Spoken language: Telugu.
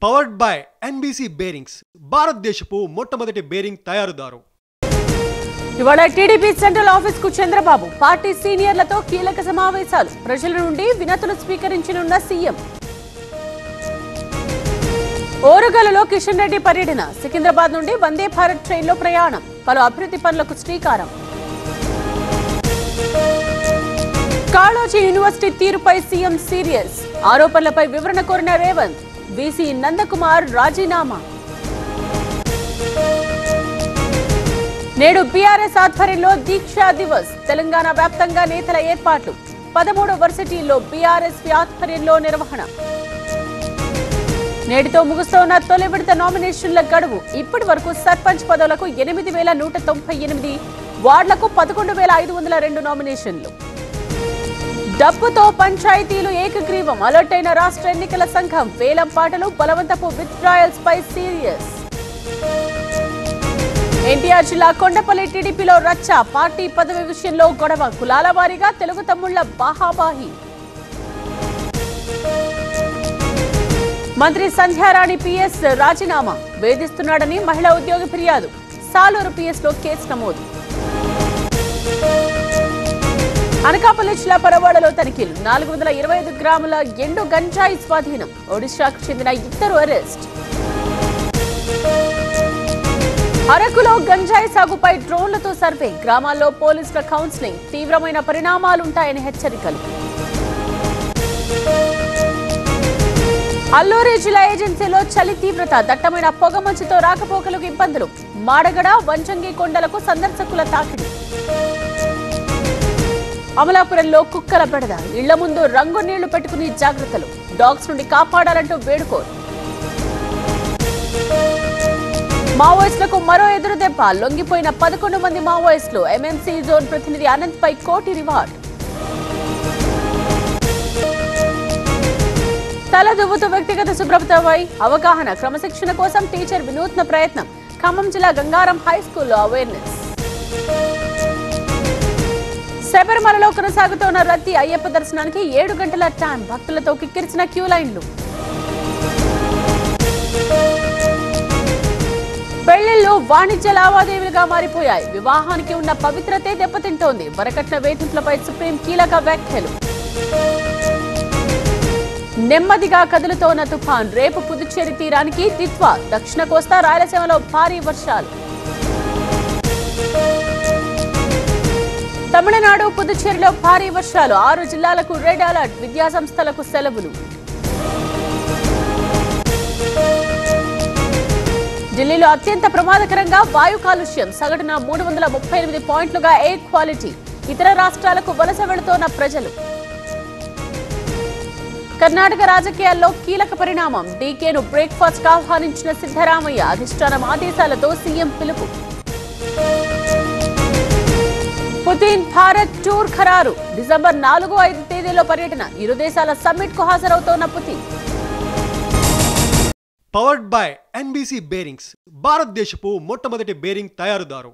పవర్డ్ బై ఎన్బీసీ బేరింగ్స్ భారతదేశపు మొట్టమొదటి బేరింగ్ తయారుదారు. ఇవాళ టీడీపీ సెంట్రల్ ఆఫీస్ కు చంద్రబాబు పార్టీ సీనియర్లతో కీలక సమావేశాలు. ప్రజల నుండి వినతులు స్వీకరించనున్న సీఎం. ఓరుగలలో కిషన్ రెడ్డి పర్యటన. సికింద్రాబాద్ నుండి వందే భారత్ ట్రైన్లో ప్రయాణం. పలు అభివృద్ధి పనులకు శ్రీకారం. కాళోజీ యూనివర్సిటీ తీరుపై సీఎం సీరియస్. ఆరోపణలపై వివరణ కోరిన రేవంత్. వీసీ నందకుమార్ రాజీనామా. నేడు బీఆర్ఎస్ ఆధ్వర్యంలో దీక్షా దివస్. తెలంగాణ వ్యాప్తంగా నేతల ఏర్పాట్లు. 13 వర్సిటీల్లో బీఆర్ఎస్ ఆధ్వర్యంలో నిర్వహణ. నేటితో ముగుస్తున్న తొలి విడత నామినేషన్ల గడువు. ఇప్పటి వరకు సర్పంచ్ పదవులకు 8,198, వార్డులకు 11,502 నామినేషన్లు. డబ్బుతో పంచాయతీలు ఏకగ్రీవం. అలర్ట్ అయిన రాష్ట్ర ఎన్నికల సంఘం. వేలం పాటలు, బలవంతపు విత్డ్రాయల్స్ పై సీరియస్. ఎన్టీఆర్ జిల్లా కొండపల్లి టీడీపీలో రచ్చ. పార్టీ పదవి విషయంలో గొడవ. కులాల వారీగా తెలుగు తమ్ముళ్ల బాహాబాహి. మంత్రి సంధ్యారాణి పిఎస్ రాజీనామా. వేధిస్తున్నాడని మహిళా ఉద్యోగి ఫిర్యాదు. సాలూరు పిఎస్ లో కేసు నమోదు. అనకాపల్లి జిల్లా పరవాడలో తనిఖీలు. 425 గ్రాముల ఎండు గంజాయి స్వాధీనం. ఒడిశాకు చెందిన 2 అరెస్ట్. అరకులో గంజాయి సాగుపై డ్రోన్లతో సర్వే. గ్రామాల్లో పోలీసుల కౌన్సిలింగ్. తీవ్రమైన పరిణామాలుంటాయని హెచ్చరికలు. అల్లూరి జిల్లా ఏజెన్సీలో చలి తీవ్రత. దట్టమైన పొగమంచుతో రాకపోకలకు ఇబ్బందులు. మాడగడ, వంచంగి కొండలకు సందర్శకుల తాకిడి. అమలాపురంలో కుక్కల బెడద. ఇళ్ల ముందు రంగు నీళ్లు పెట్టుకుని జాగ్రత్తలు. డాగ్స్ నుండి కాపాడాలంటూ వేడుకోలు. మావోయిస్టులకు మరో ఎదురు దెబ్బ. లొంగిపోయిన 11 మంది మావోయిస్టులు. ఎంఎంసీ జోన్ ప్రతినిధి అనంత్ పై కోటి రివార్డ్. తలదువ్వుతూ వ్యక్తిగత శుభ్రతపై అవగాహన. క్రమశిక్షణ కోసం టీచర్ వినూత్న ప్రయత్నం. ఖమ్మం జిల్లా గంగారం హై స్కూల్లో అవేర్నెస్. శబరిమలలో కొనసాగుతున్న రద్దీ. అయ్యప్ప దర్శనానికి 7 గంటల టైం. భక్తులతో కిక్కిరిసిన క్యూ లైన్లు. పెళ్లిళ్లు వాణిజ్య లావాదేవీలుగా మారిపోయాయి. వివాహానికి ఉన్న పవిత్రతే దెబ్బతింటోంది. వరకట్న వేధింపులపై సుప్రీం కీలక వ్యాఖ్యలు. నెమ్మదిగా కదులుతోన్న తుఫాన్. రేపు పుదుచ్చేరి తీరానికి దిత్వా. దక్షిణ కోస్తా రాయలసీమలో భారీ వర్షాలు. తమిళనాడు, పుదుచ్చేరిలో భారీ వర్షాలు. 6 జిల్లాలకు రెడ్ అలర్ట్. విద్యాసంస్థలకు సెలవులు. ఢిల్లీలో అత్యంత ప్రమాదకరంగా వాయు కాలుష్యం. సగటున 338 పాయింట్లుగా ఎయిర్ క్వాలిటీ. ఇతర రాష్ట్రాలకు వలస వెళుతోన్న ప్రజలు. కర్ణాటక రాజకీయాల్లో కీలక పరిణామం. డీకేను బ్రేక్ఫాస్ట్ ఆహ్వానించిన సిద్ధరామయ్య. అధిష్టానం ఆదేశాలతో సీఎం పిలుపు. పుతిన్ భారత్ టూర్ ఖరారు. డిసెంబర్ 4-5 తేదీలో పర్యటన. ఇరు దేశాల సమ్మిట్ కు హాజరవుతోన్న Putin. Powered by NBC bearings భారతదేశపు మొట్టమొదటి బేరింగ్ తయారుదారు.